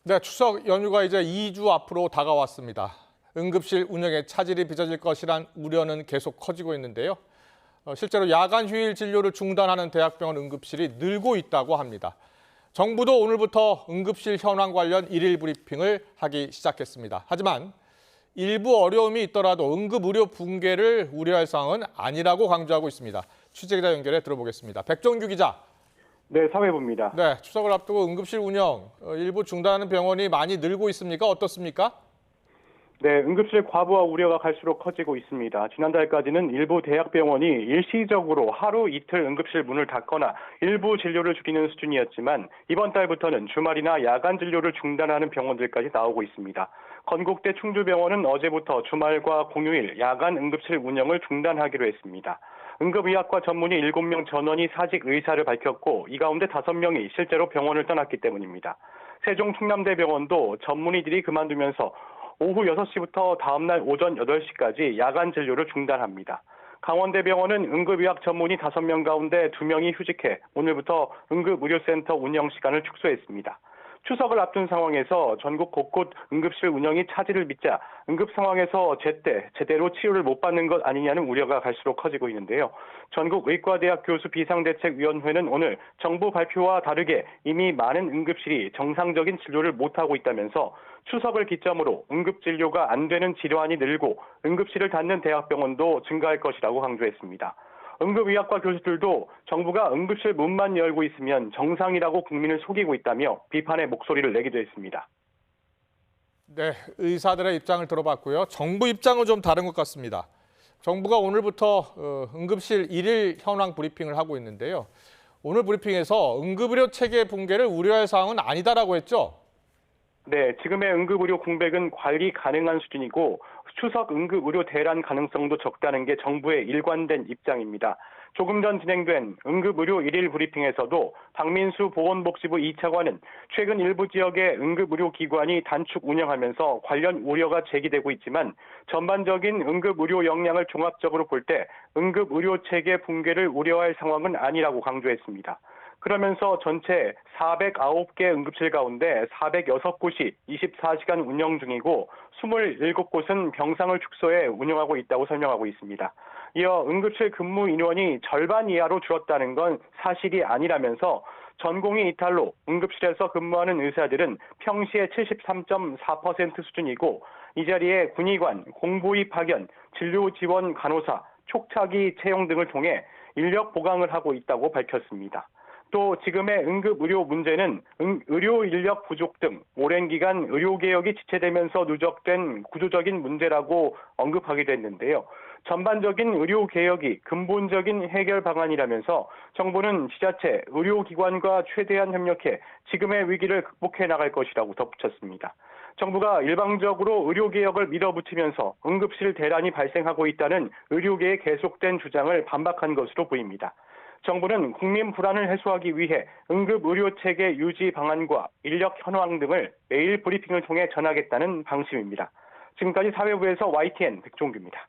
네, 추석 연휴가 이제 2주 앞으로 다가왔습니다. 응급실 운영에 차질이 빚어질 것이란 우려는 계속 커지고 있는데요. 실제로 야간 휴일 진료를 중단하는 대학병원 응급실이 늘고 있다고 합니다. 정부도 오늘부터 응급실 현황 관련 일일 브리핑을 하기 시작했습니다. 하지만 일부 어려움이 있더라도 응급의료 붕괴를 우려할 상황은 아니라고 강조하고 있습니다. 취재기자 연결해 들어보겠습니다. 백종규 기자. 네, 사회부입니다. 네, 추석을 앞두고 응급실 운영 일부 중단하는 병원이 많이 늘고 있습니까? 어떻습니까? 네, 응급실 과부하 우려가 갈수록 커지고 있습니다. 지난달까지는 일부 대학병원이 일시적으로 하루 이틀 응급실 문을 닫거나 일부 진료를 줄이는 수준이었지만 이번 달부터는 주말이나 야간 진료를 중단하는 병원들까지 나오고 있습니다. 건국대 충주병원은 어제부터 주말과 공휴일 야간 응급실 운영을 중단하기로 했습니다. 응급의학과 전문의 7명 전원이 사직 의사를 밝혔고 이 가운데 5명이 실제로 병원을 떠났기 때문입니다. 세종 충남대병원도 전문의들이 그만두면서 오후 6시부터 다음날 오전 8시까지 야간 진료를 중단합니다. 강원대병원은 응급의학 전문의 5명 가운데 2명이 휴직해 오늘부터 응급의료센터 운영 시간을 축소했습니다. 추석을 앞둔 상황에서 전국 곳곳 응급실 운영이 차질을 빚자 응급 상황에서 제대로 치료를 못 받는 것 아니냐는 우려가 갈수록 커지고 있는데요. 전국의과대학 교수 비상대책위원회는 오늘 정부 발표와 다르게 이미 많은 응급실이 정상적인 진료를 못하고 있다면서 추석을 기점으로 응급진료가 안 되는 질환이 늘고 응급실을 닫는 대학병원도 증가할 것이라고 강조했습니다. 응급의학과 교수들도 정부가 응급실 문만 열고 있으면 정상이라고 국민을 속이고 있다며 비판의 목소리를 내기도 했습니다. 네, 의사들의 입장을 들어봤고요. 정부 입장은 좀 다른 것 같습니다. 정부가 오늘부터 응급실 일일 현황 브리핑을 하고 있는데요. 오늘 브리핑에서 응급의료 체계 붕괴를 우려할 사항은 아니다라고 했죠? 네, 지금의 응급의료 공백은 관리 가능한 수준이고 추석 응급의료 대란 가능성도 적다는 게 정부의 일관된 입장입니다. 조금 전 진행된 응급의료 일일 브리핑에서도 박민수 보건복지부 2차관은 최근 일부 지역의 응급의료기관이 단축 운영하면서 관련 우려가 제기되고 있지만 전반적인 응급의료 역량을 종합적으로 볼 때 응급의료체계 붕괴를 우려할 상황은 아니라고 강조했습니다. 그러면서 전체 409개 응급실 가운데 406곳이 24시간 운영 중이고 27곳은 병상을 축소해 운영하고 있다고 설명하고 있습니다. 이어 응급실 근무 인원이 절반 이하로 줄었다는 건 사실이 아니라면서 전공의 이탈로 응급실에서 근무하는 의사들은 평시에 73.4% 수준이고 이 자리에 군의관, 공보위 파견, 진료 지원 간호사, 촉차기 채용 등을 통해 인력 보강을 하고 있다고 밝혔습니다. 또 지금의 응급의료 문제는 의료 인력 부족 등 오랜 기간 의료개혁이 지체되면서 누적된 구조적인 문제라고 언급하기도 했는데요. 전반적인 의료개혁이 근본적인 해결 방안이라면서 정부는 지자체, 의료기관과 최대한 협력해 지금의 위기를 극복해 나갈 것이라고 덧붙였습니다. 정부가 일방적으로 의료개혁을 밀어붙이면서 응급실 대란이 발생하고 있다는 의료계의 계속된 주장을 반박한 것으로 보입니다. 정부는 국민 불안을 해소하기 위해 응급의료체계 유지 방안과 인력 현황 등을 매일 브리핑을 통해 전하겠다는 방침입니다. 지금까지 사회부에서 YTN 백종규입니다.